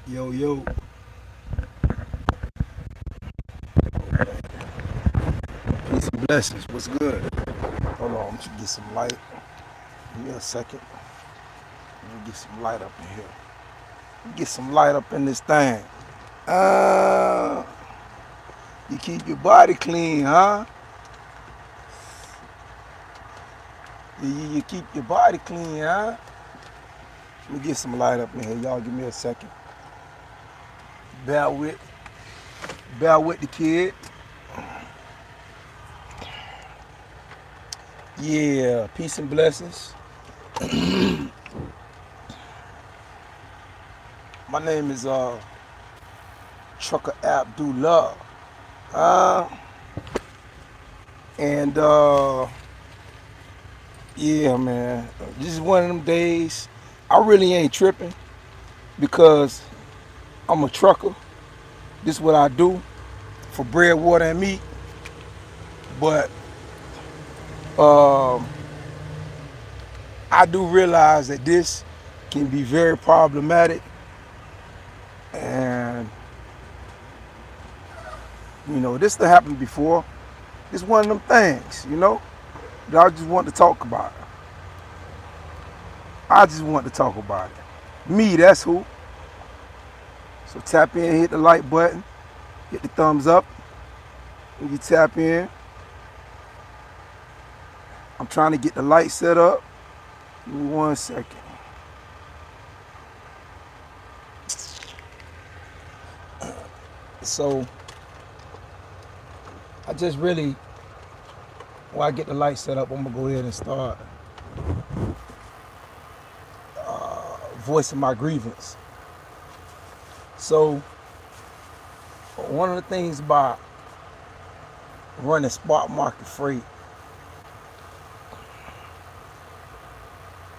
Yo, yo. Peace and blessings. What's good? Hold on, I'm just get some light. Give me a second. Let me get some light up in here. Get some light up in this thing. Uh, you keep your body clean, huh? You keep your body clean, huh? Let me get some light up in here. Y'all give me a second. Bear with, bear with the kid. Yeah, peace and blessings. My name is Trucker Abdullah. Uh, and yeah, man, this is one of them days. I really ain't tripping because I'm a trucker. This is what I do for bread, water, and meat. But um, I do realize that this can be very problematic, and this done happened before. It's one of them things, that I just want to talk about. I just want to talk about it. Me, that's who. So tap in, hit the like button, hit the thumbs up. When you tap in, I'm trying to get the light set up. Give me 1 second. So I just really, while I get the light set up, I'm gonna go ahead and start voicing my grievance. So one of the things about running spot market freight,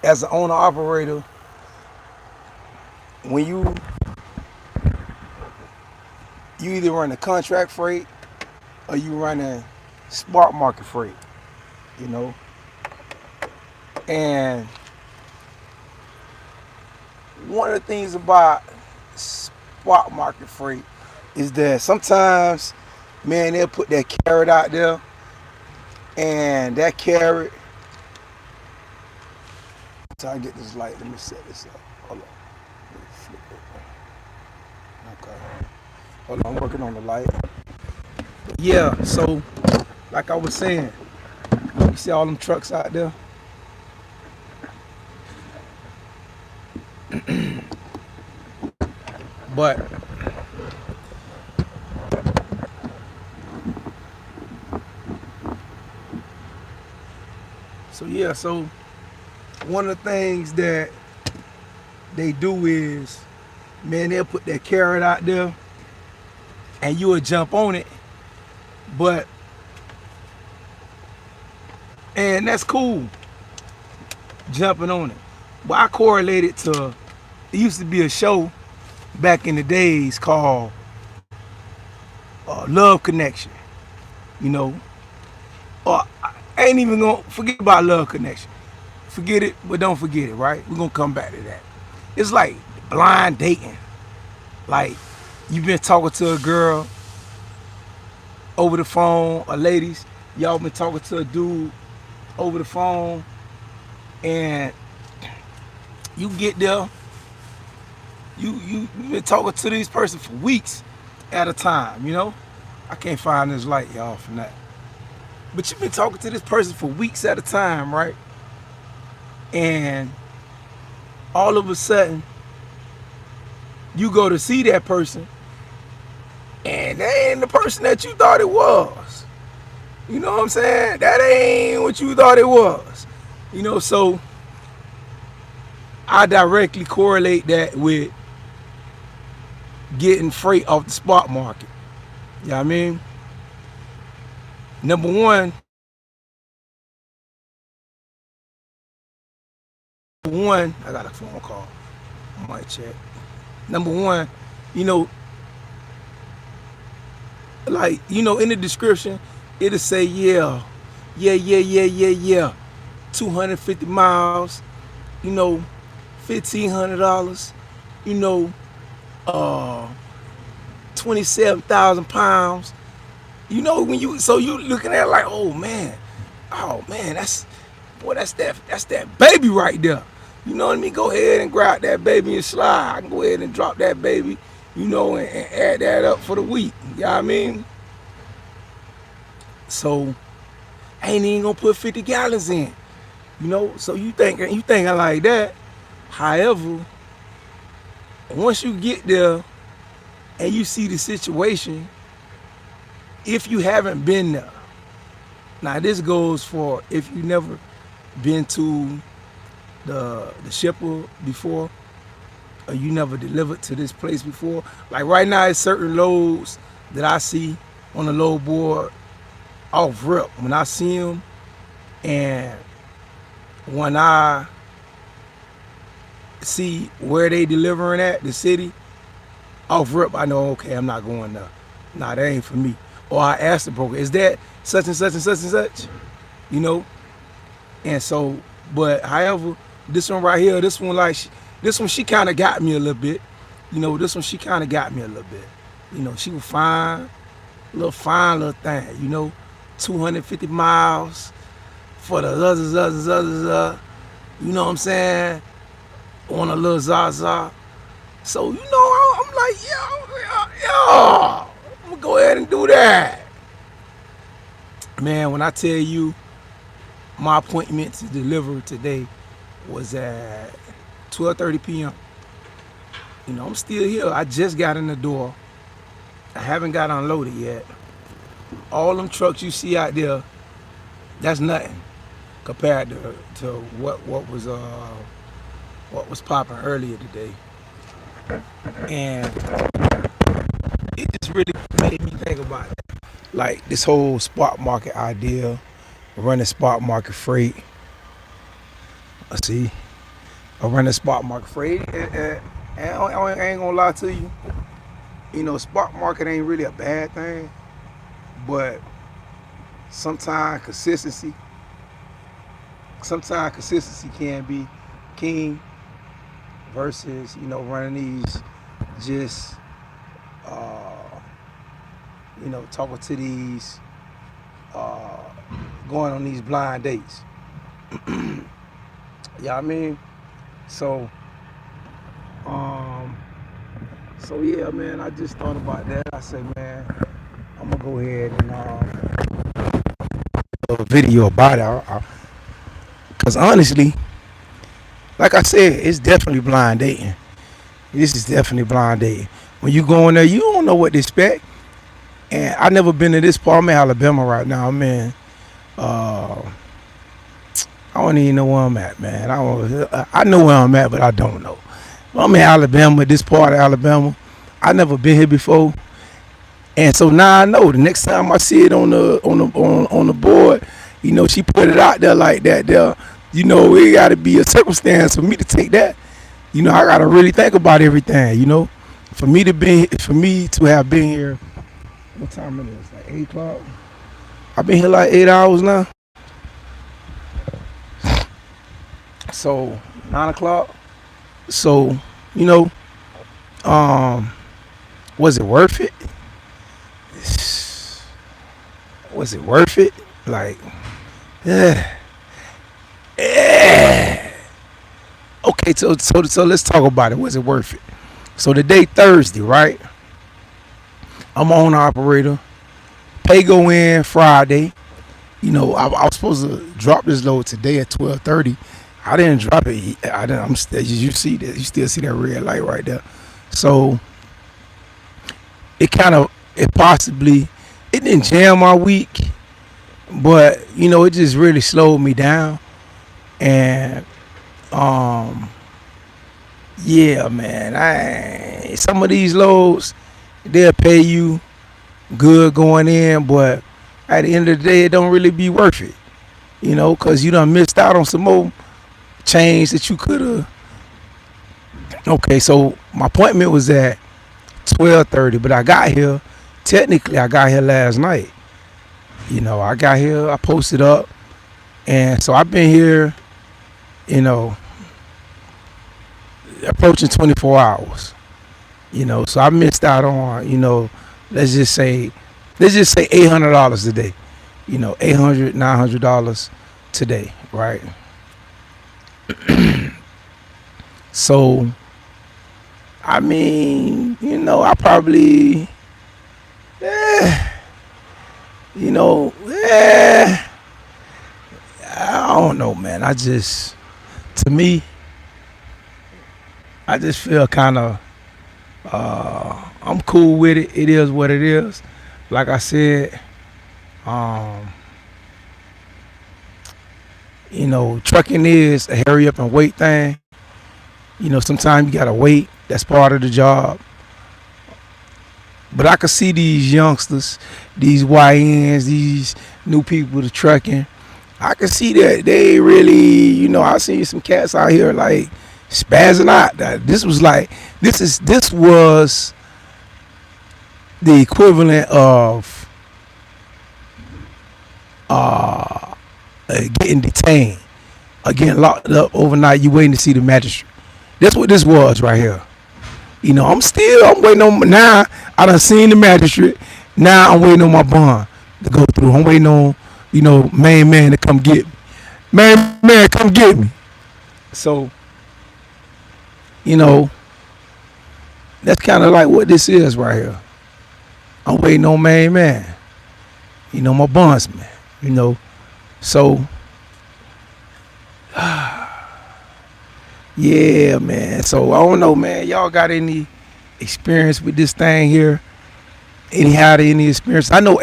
as an owner operator, when you either run a contract freight or you run a spot market freight, you know. And one of the things about spot market freight is that sometimes, man, they'll put that carrot out there, and that carrot. So I get this light. Let me set this up. Hold on. Let me flip it. Okay. Hold on. I'm working on the light. Yeah. So, like I was saying, you see all them trucks out there. But so one of the things that they do is, man, they'll put that carrot out there and you'll jump on it. But and that's cool, jumping on it. But I correlate it to, it used to be a show back in the days called Love Connection, you know. Or I ain't even gonna forget about Love Connection. Forget it, but don't forget it, right? We're gonna come back to that. It's like blind dating. Like, you've been talking to a girl over the phone, or ladies, y'all been talking to a dude over the phone, and you get there, you been talking to this person for weeks at a time, you know? I can't find this light, y'all, from that. But you've been talking to this person for weeks at a time, right? And all of a sudden, you go to see that person, and that ain't the person that you thought it was. You know what I'm saying? That ain't what you thought it was. You know, so I directly correlate that with getting freight off the spot market. You know what I mean? Number one, I got a phone call. I might check. Number one, you know, like, in the description, it'll say, yeah, 250 miles, $1,500, uh 27,000 pounds. You know, when you looking at it like, oh man, that's that baby right there. You know what I mean? Go ahead and grab that baby and slide. I can go ahead and drop that baby, you know, and add that up for the week. You know what I mean? So I ain't even gonna put 50 gallons in. You know, so you thinking like that. However, once you get there and you see the situation, if you haven't been there, now this goes for if you never been to the shipper before, or you never delivered to this place before. Like right now, it's certain loads that I see on the load board off rip. When I see them, and when I see where they delivering at, the city, off rip, I know, okay, I'm not going there. Nah, that ain't for me. Or I ask the broker, is that such and such and such and such? You know? And so, but however, this one right here, this one she kind of got me a little bit. You know, this one she kind of got me a little bit. You know, she was fine little thing, you know, 250 miles for the others, you know what I'm saying? On a little Zaza. So, you know, I'm like, yo, I'm gonna go ahead and do that. Man, when I tell you my appointment to deliver today was at 12:30 p.m. You know, I'm still here. I just got in the door. I haven't got unloaded yet. All them trucks you see out there, that's nothing compared to what was popping earlier today. And it just really made me think about it. Like this whole spot market idea, running spot market freight. I run a spot market freight, and I ain't gonna lie to you. You know, spot market ain't really a bad thing, but sometimes consistency can be king versus, you know, running these just, you know, talking to these, going on these blind dates. Yeah, I mean, so yeah, man, I just thought about that. I said, man, I'm gonna go ahead and do a video about it. Because honestly, like I said, it's definitely blind dating. This is definitely blind dating. When you go in there, you don't know what to expect. And I never been to this part. I'm in Alabama right now. I'm in, I don't even know where I'm at, man. I know where I'm at, but I don't know. I'm in Alabama, this part of Alabama. I never been here before, and so now I know. The next time I see it on the board, you know, she put it out there like that. There, you know, it got to be a circumstance for me to take that. You know, I got to really think about everything. You know, for me to have been here. What time it is? Like 8 o'clock. I've been here like 8 hours now. So 9 o'clock. So, you know, was it worth it? Was it worth it? Like, yeah. Okay, so let's talk about it. Was it worth it? So today, Thursday, right? I'm an owner operator. Pay go in Friday. You know, I was supposed to drop this load today at 12:30. I didn't drop it. I'm still. You see that? You still see that red light right there. So it didn't jam my week, but you know, it just really slowed me down. And yeah, man. Some of these loads, they'll pay you good going in, but at the end of the day, it don't really be worth it. You know, because you done missed out on some more change that you could have. Okay, so my appointment was at 12:30, but I got here last night. You know, I got here, I posted up, and so I've been here, you know, approaching 24 hours. So I missed out on, let's just say $800 today. 800, $900 today, right? So I mean, I probably, eh, I don't know, man. To me, I just feel kind of, I'm cool with it. It is what it is. Like I said, um, trucking is a hurry up and wait thing. Sometimes you gotta wait. That's part of the job. But I can see these youngsters, these YNs, these new people to trucking. I can see that they really, I see some cats out here like spazzing out. This was the equivalent of getting detained, getting locked up overnight. You waiting to see the magistrate. That's what this was right here. I'm waiting on, now I done seen the magistrate. Now I'm waiting on my bond to go through. I'm waiting on, main man to come get me. Main man, come get me. So, that's kind of like what this is right here. I'm waiting on main man. My bondsman. So, yeah, man. So I don't know, man. Y'all got any experience with this thing here? Any experience? I know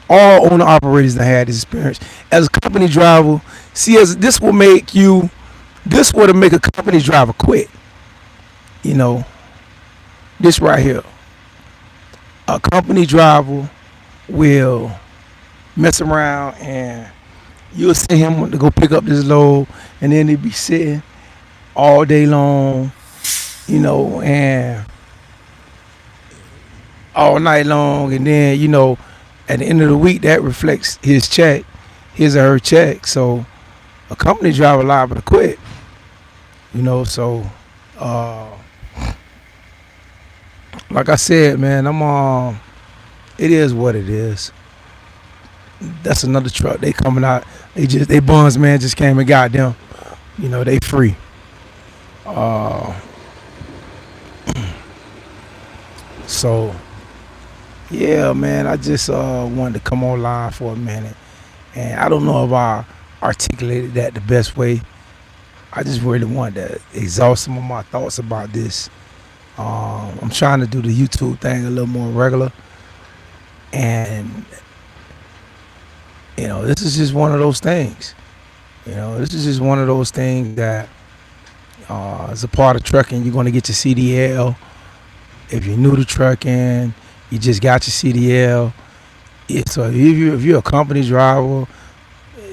all owner operators that had this experience. As a company driver, see, this will make a company driver quit. This right here. A company driver will mess around and you'll see him to go pick up this load, and then he'll be sitting all day long, and all night long, and then, at the end of the week, that reflects his or her check. So a company driver liable to quit, so like I said, man, it is what it is. That's another truck. They coming out. They buns, man, just came and got them. They free. So yeah, man, I just wanted to come online for a minute, and I don't know if I articulated that the best way. I just really wanted to exhaust some of my thoughts about this. I'm trying to do the YouTube thing a little more regular, and this is just one of those things. This is just one of those things that as a part of trucking, you're going to get your CDL. If you're new to trucking, you just got your CDL. So if you're a company driver,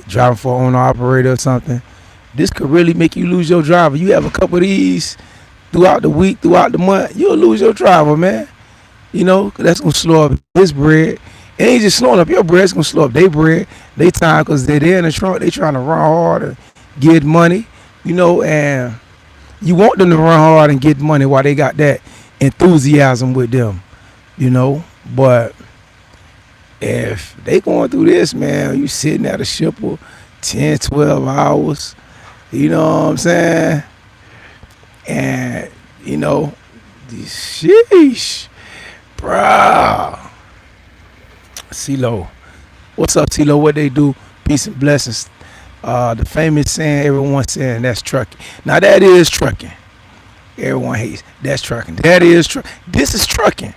driving for an owner operator or something, this could really make you lose your driver. You have a couple of these throughout the week, throughout the month, you'll lose your driver, man. 'Cause that's going to slow up his bread. It ain't just slowing up your bread, it's going to slow up their bread, their time, because they're there in the trunk. They trying to run hard and get money, and you want them to run hard and get money while they got that enthusiasm with them, But if they going through this, man, you sitting at a ship for 10, 12 hours, you know what I'm saying? And, sheesh, bruh. CeeLo. What's up, CeeLo? What they do? Peace and blessings. The famous saying, everyone saying, that's trucking. Now, that is trucking. Everyone hates. That's trucking. That is trucking. This is trucking.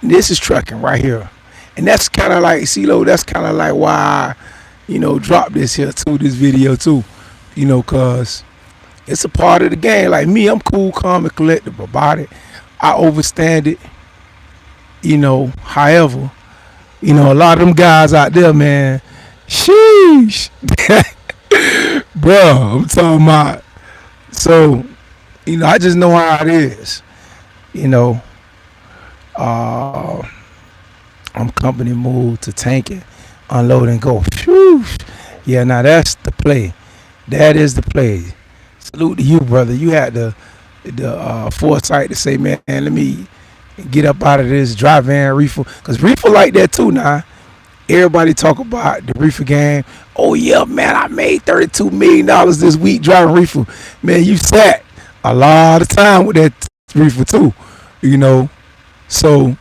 This is trucking right here. And that's kind of like, CeeLo, that's kind of like why I, drop this video too. Because it's a part of the game. Like me, I'm cool, calm, and collective about it. I overstand it. However, a lot of them guys out there, man, sheesh. Bro, I'm talking about. So, I just know how it is. I'm company moved to tank it, unload and go. Phew. Yeah, now that's the play. That is the play. Salute to you, brother. You had the foresight to say, man, let me and get up out of this dry van reefer. Cause reefer like that too now. Everybody talk about the reefer game. Oh yeah, man, I made $32 million this week driving reefer. Man, you sat a lot of time with that reefer too. You know, so